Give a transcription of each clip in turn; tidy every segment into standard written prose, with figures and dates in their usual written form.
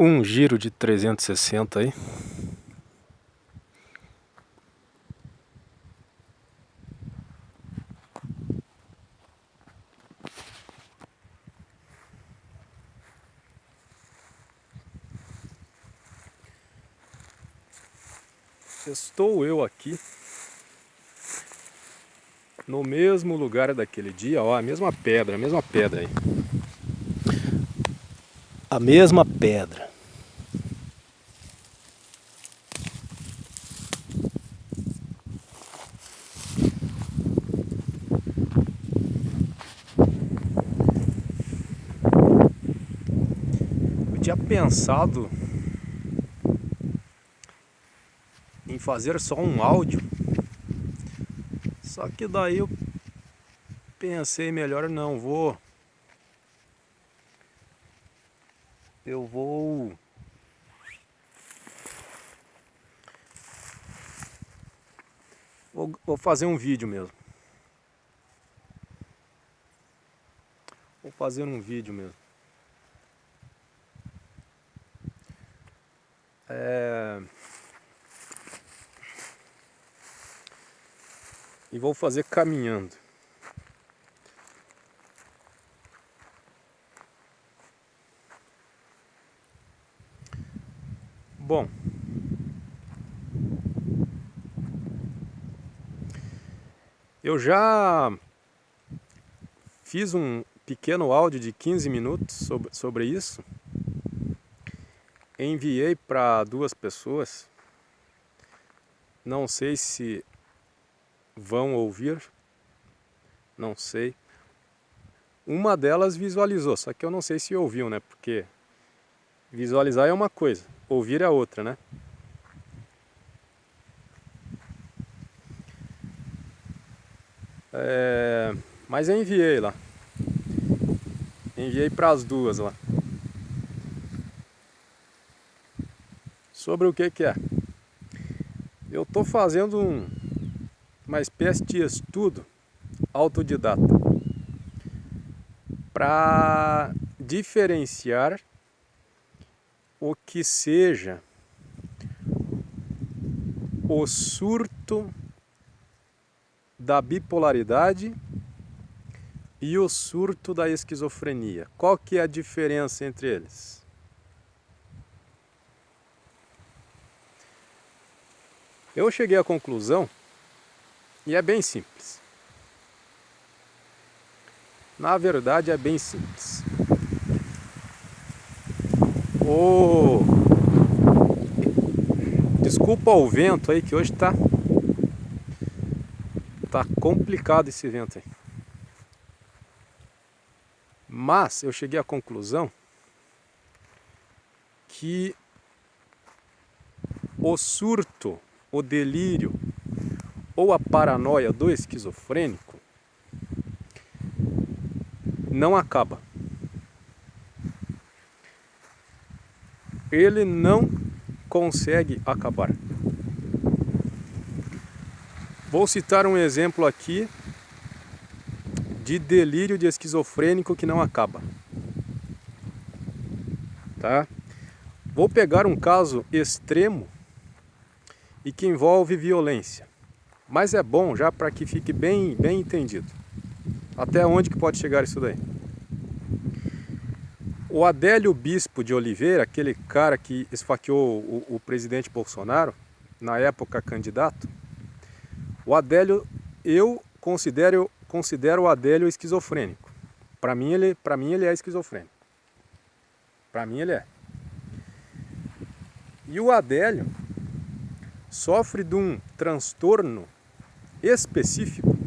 Um giro de 360 aí. Estou eu aqui no mesmo lugar daquele dia, ó, a mesma pedra aí. A mesma pedra. Eu tinha pensado em fazer só um áudio, só que daí eu pensei melhor não, eu vou fazer um vídeo mesmo. Vou fazer um vídeo mesmo. E vou fazer caminhando. Bom, eu já fiz um pequeno áudio de 15 minutos sobre isso. Enviei para 2 pessoas. Não sei se vão ouvir. Não sei. Uma delas visualizou, só que eu não sei se ouviu, né? Porque visualizar é uma coisa, ouvir é outra, né? Mas eu enviei lá. Enviei para as 2 lá. Sobre o que é? Eu estou fazendo uma espécie de estudo autodidata para diferenciar o que seja o surto da bipolaridade e o surto da esquizofrenia. Qual que é a diferença entre eles? Eu cheguei à conclusão, e é bem simples. Na verdade é bem simples. Desculpa o vento aí, que hoje tá complicado esse vento aí. Mas eu cheguei à conclusão que o surto, o delírio ou a paranoia do esquizofrênico não acaba. Ele não consegue acabar. Vou citar um exemplo aqui de delírio de esquizofrênico que não acaba. Tá? Vou pegar um caso extremo e que envolve violência. Mas é bom já para que fique bem entendido. Até onde que pode chegar isso daí? O Adélio Bispo de Oliveira, aquele cara que esfaqueou o presidente Bolsonaro, na época candidato, o Adélio, eu considero o Adélio esquizofrênico. Para mim ele é esquizofrênico. Para mim ele é. E o Adélio sofre de um transtorno específico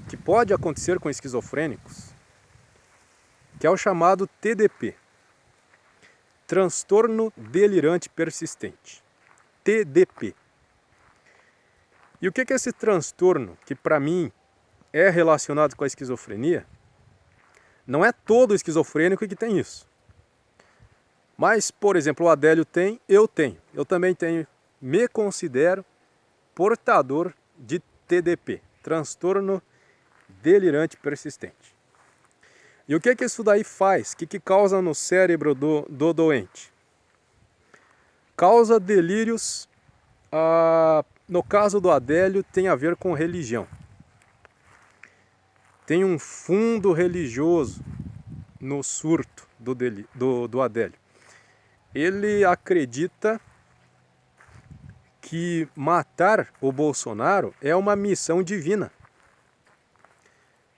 que pode acontecer com esquizofrênicos, que é o chamado TDP, transtorno delirante persistente, TDP. E o que é esse transtorno, que para mim é relacionado com a esquizofrenia? Não é todo esquizofrênico que tem isso. Mas, por exemplo, o Adélio tem, eu tenho. Eu também tenho, me considero portador de TDP, transtorno delirante persistente. E o que que isso daí faz? O que que causa no cérebro do doente? Causa delírios, no caso do Adélio, tem a ver com religião. Tem um fundo religioso no surto do Adélio. Ele acredita que matar o Bolsonaro é uma missão divina.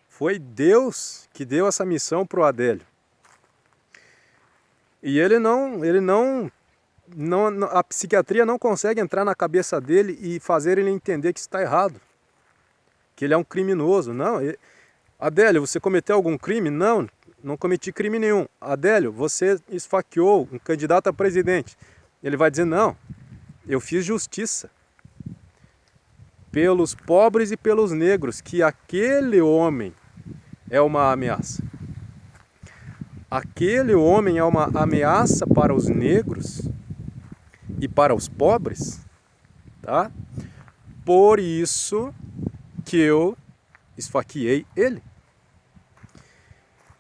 Foi Deus que deu essa missão para o Adélio. E a psiquiatria não consegue entrar na cabeça dele e fazer ele entender que isso está errado. Que ele é um criminoso. Não, Adélio, você cometeu algum crime? Não, não cometi crime nenhum. Adélio, você esfaqueou um candidato a presidente. Ele vai dizer, não, eu fiz justiça pelos pobres e pelos negros, que aquele homem é uma ameaça. Aquele homem é uma ameaça para os negros e para os pobres, tá? Por isso que eu esfaqueei ele.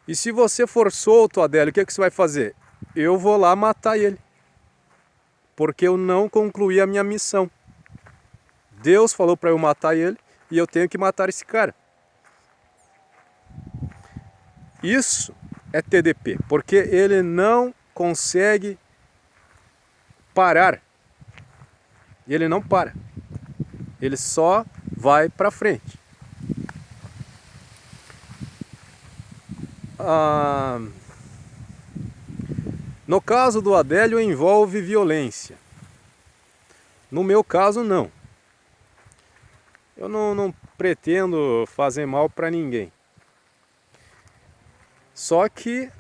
E se você for solto, Adélio, o que você vai fazer? Eu vou lá matar ele, porque eu não concluí a minha missão. Deus falou para eu matar ele e eu tenho que matar esse cara. Isso é TDP, porque ele não consegue parar. Ele não para. Ele só vai para frente. No caso do Adélio envolve violência. No meu caso, não. Eu não pretendo fazer mal para ninguém. Só que,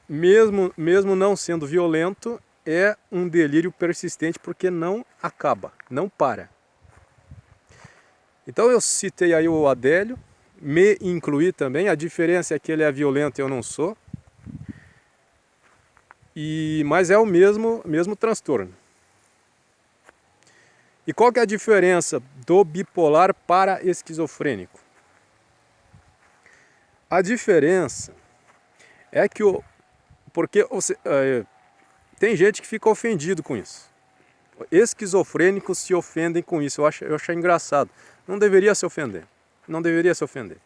mesmo não sendo violento, é um delírio persistente porque não acaba, não para. Então eu citei aí o Adélio, me incluí também, a diferença é que ele é violento e eu não sou. Mas é o mesmo transtorno. E qual que é a diferença do bipolar para esquizofrênico? A diferença é que tem gente que fica ofendido com isso. Esquizofrênicos se ofendem com isso. Eu acho engraçado. Não deveria se ofender. Não deveria se ofender.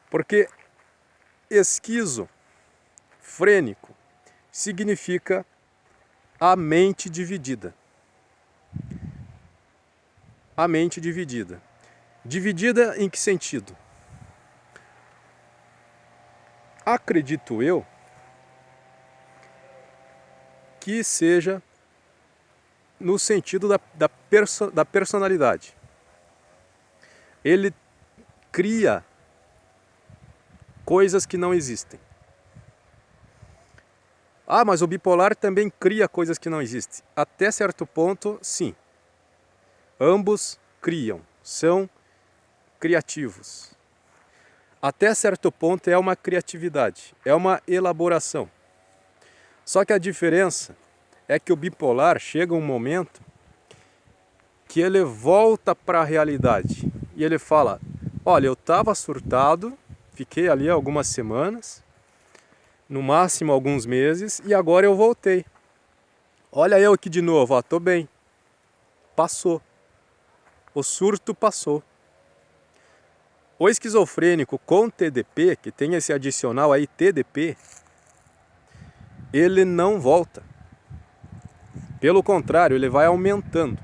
Porque esquizofrênico significa a mente dividida. A mente dividida. Dividida em que sentido? Acredito eu que seja no sentido da personalidade. Ele cria coisas que não existem. Mas o bipolar também cria coisas que não existem. Até certo ponto, sim. Ambos criam, são criativos. Até certo ponto é uma criatividade, é uma elaboração. Só que a diferença é que o bipolar chega um momento que ele volta para a realidade. E ele fala, olha, eu estava surtado, fiquei ali algumas semanas, no máximo alguns meses, e agora eu voltei. Olha eu aqui de novo, tô bem. Passou. O surto passou. O esquizofrênico com TDP, que tem esse adicional aí, TDP, ele não volta. Pelo contrário, ele vai aumentando.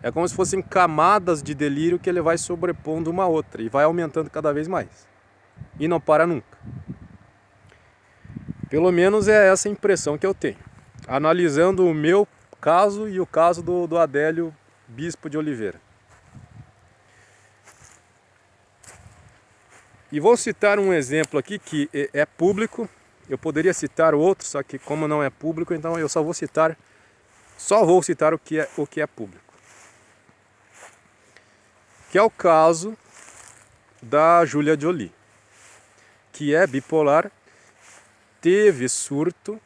É como se fossem camadas de delírio que ele vai sobrepondo uma outra e vai aumentando cada vez mais. E não para nunca. Pelo menos é essa a impressão que eu tenho. Analisando o meu caso e o caso do Adélio Bispo de Oliveira. E vou citar um exemplo aqui que é público. Eu poderia citar outro, só que como não é público, então eu só vou citar o que é público. Que é o caso da Julia Joly, que é bipolar, teve surto,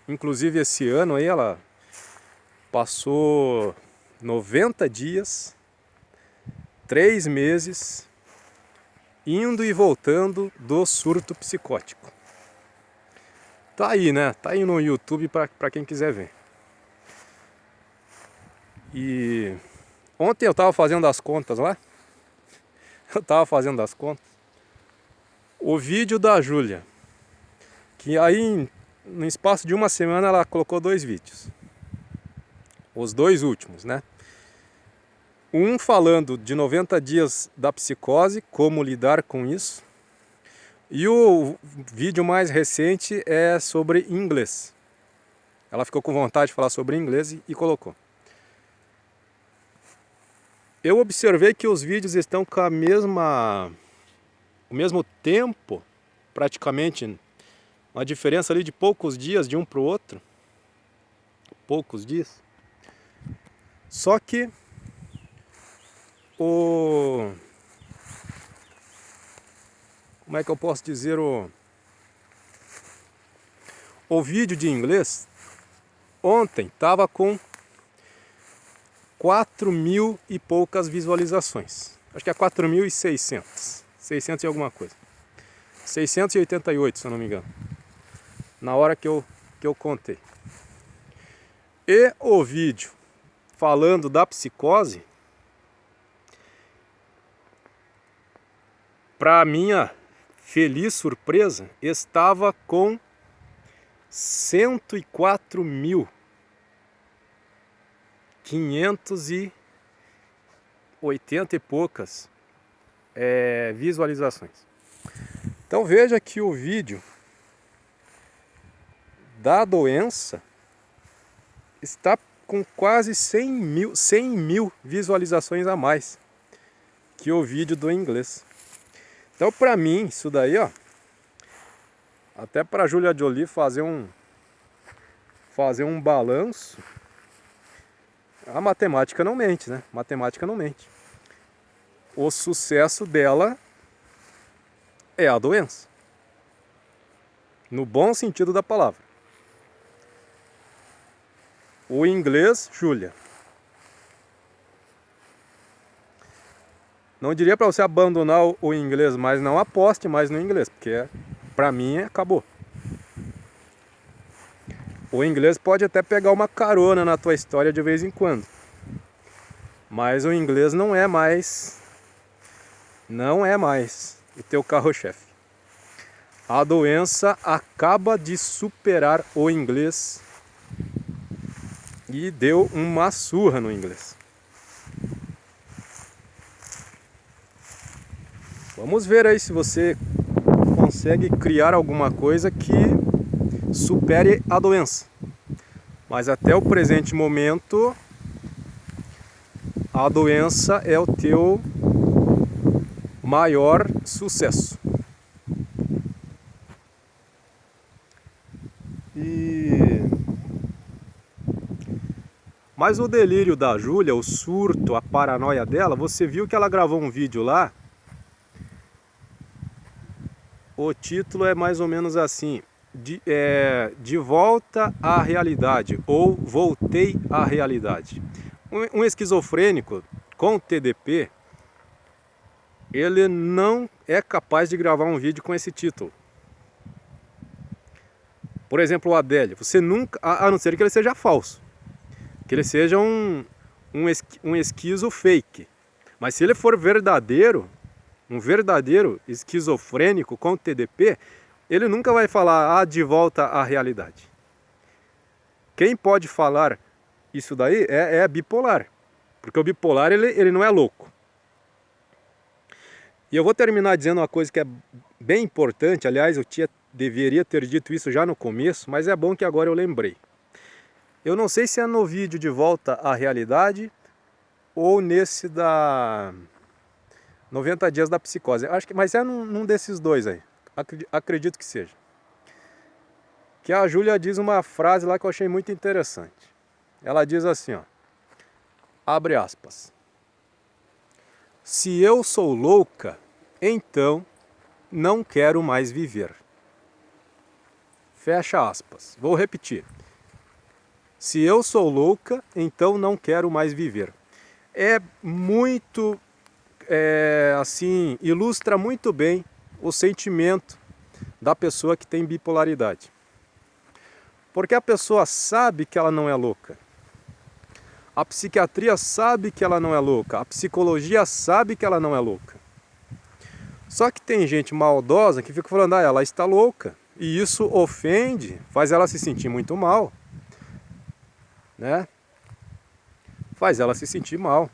inclusive esse ano aí ela passou 90 dias, 3 meses indo e voltando do surto psicótico. Tá aí, né? Tá aí no YouTube para quem quiser ver. E ontem eu tava fazendo as contas lá. Eu tava fazendo as contas. O vídeo da Júlia, que aí no espaço de uma semana ela colocou 2 vídeos. Os 2 últimos, né? Um falando de 90 dias da psicose, como lidar com isso. E o vídeo mais recente é sobre inglês. Ela ficou com vontade de falar sobre inglês e colocou. Eu observei que os vídeos estão com o mesmo tempo, praticamente, uma diferença ali de poucos dias de um para o outro. Poucos dias. Só que como é que eu posso dizer, o vídeo de inglês ontem estava com 4.000 e poucas visualizações. Acho que é 4.600, 600 e alguma coisa. 688, se eu não me engano, na hora que eu contei. E o vídeo falando da psicose, para minha feliz surpresa, estava com 104.580 e poucas visualizações. Então veja que o vídeo da doença está com quase 100 mil visualizações a mais que o vídeo do inglês. Então, para mim, isso daí, ó, até para a Júlia Jolie fazer um balanço, a matemática não mente, né? Matemática não mente. O sucesso dela é a doença, no bom sentido da palavra. O inglês, Júlia, não diria para você abandonar o inglês, mas não aposte mais no inglês, porque para mim acabou. O inglês pode até pegar uma carona na tua história de vez em quando, mas o inglês não é mais o teu carro-chefe. A doença acaba de superar o inglês e deu uma surra no inglês. Vamos ver aí se você consegue criar alguma coisa que supere a doença. Mas até o presente momento, a doença é o teu maior sucesso. Mas o delírio da Júlia, o surto, a paranoia dela, você viu que ela gravou um vídeo lá? O título é mais ou menos assim: de volta à realidade, ou voltei à realidade. Um esquizofrênico com TDP, ele não é capaz de gravar um vídeo com esse título. Por exemplo, o Adélio, você nunca, a não ser que ele seja falso, que ele seja um esquizo fake. Mas se ele for verdadeiro, um verdadeiro esquizofrênico com TDP, ele nunca vai falar de volta à realidade. Quem pode falar isso daí é bipolar, porque o bipolar ele não é louco. E eu vou terminar dizendo uma coisa que é bem importante, aliás, deveria ter dito isso já no começo, mas é bom que agora eu lembrei. Eu não sei se é no vídeo de volta à realidade ou nesse da 90 dias da psicose. Mas é num desses dois aí. Acredito que seja. Que a Júlia diz uma frase lá que eu achei muito interessante. Ela diz assim, ó, abre aspas: se eu sou louca, então não quero mais viver. Fecha aspas. Vou repetir. Se eu sou louca, então não quero mais viver. É muito assim, ilustra muito bem o sentimento da pessoa que tem bipolaridade. Porque a pessoa sabe que ela não é louca. A psiquiatria sabe que ela não é louca. A psicologia sabe que ela não é louca. Só que tem gente maldosa que fica falando, ela está louca. E isso ofende, faz ela se sentir muito mal, né? Faz ela se sentir mal.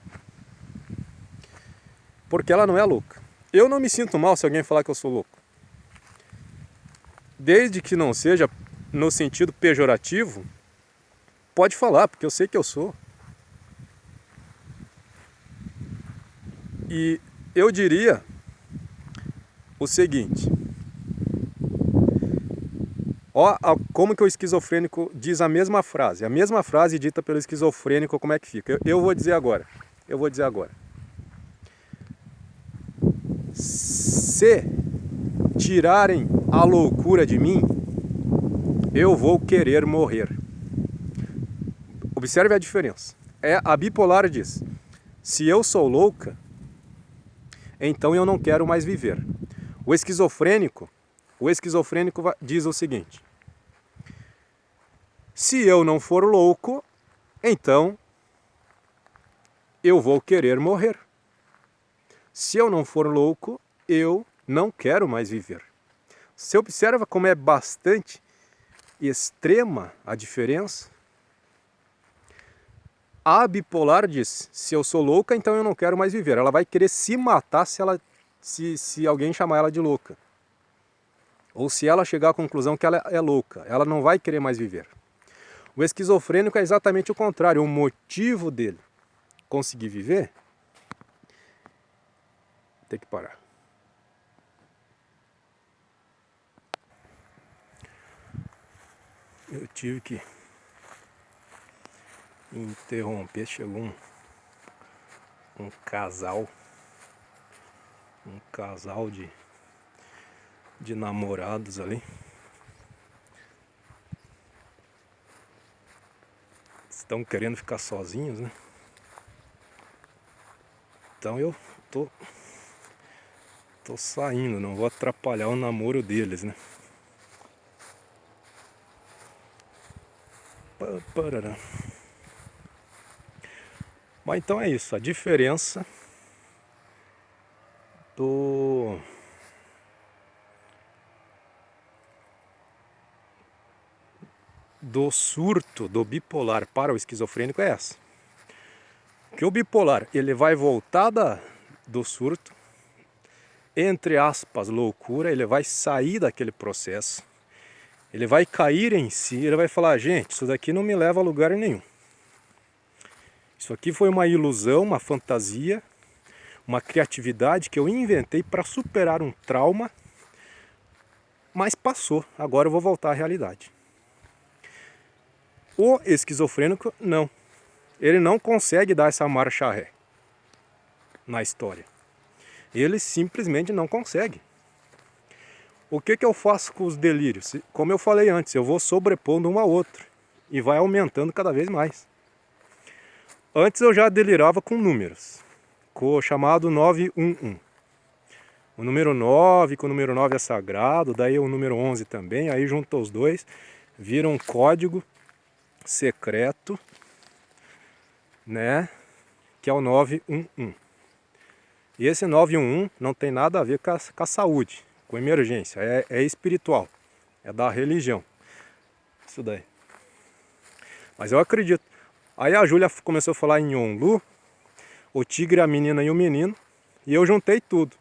Porque ela não é louca. Eu não me sinto mal se alguém falar que eu sou louco. Desde que não seja no sentido pejorativo, pode falar, porque eu sei que eu sou. E eu diria o seguinte: como que o esquizofrênico diz a mesma frase dita pelo esquizofrênico, como é que fica? Eu vou dizer agora. Se tirarem a loucura de mim, eu vou querer morrer. Observe a diferença. A bipolar diz: se eu sou louca, então eu não quero mais viver. O esquizofrênico diz o seguinte: se eu não for louco, então eu vou querer morrer. Se eu não for louco, eu não quero mais viver. Você observa como é bastante extrema a diferença? A bipolar diz: se eu sou louca, então eu não quero mais viver. Ela vai querer se matar se alguém chamar ela de louca. Ou se ela chegar à conclusão que ela é louca. Ela não vai querer mais viver. O esquizofrênico é exatamente o contrário. O motivo dele conseguir viver... Tem que parar. Eu tive que interromper. Chegou um casal de namorados ali. Estão querendo ficar sozinhos, né? Então eu tô saindo, não vou atrapalhar o namoro deles, né? Parará. Mas então é isso, a diferença do surto do bipolar para o esquizofrênico é essa. Que o bipolar, ele vai voltar do surto, entre aspas, loucura, ele vai sair daquele processo, ele vai cair em si, ele vai falar: gente, isso daqui não me leva a lugar nenhum. Isso aqui foi uma ilusão, uma fantasia, uma criatividade que eu inventei para superar um trauma, mas passou, agora eu vou voltar à realidade. O esquizofrênico, não. Ele não consegue dar essa marcha ré na história. Ele simplesmente não consegue. O que eu faço com os delírios? Como eu falei antes, eu vou sobrepondo um ao outro e vai aumentando cada vez mais. Antes eu já delirava com números, com o chamado 911. O número 9, com o número 9 é sagrado, daí o número 11 também, aí juntou os dois, vira um código secreto, né, que é o 911. E esse 911 não tem nada a ver com a saúde, com emergência, é espiritual, é da religião, isso daí. Mas eu acredito. Aí a Júlia começou a falar em Onlu, o tigre, a menina e o menino, e eu juntei tudo.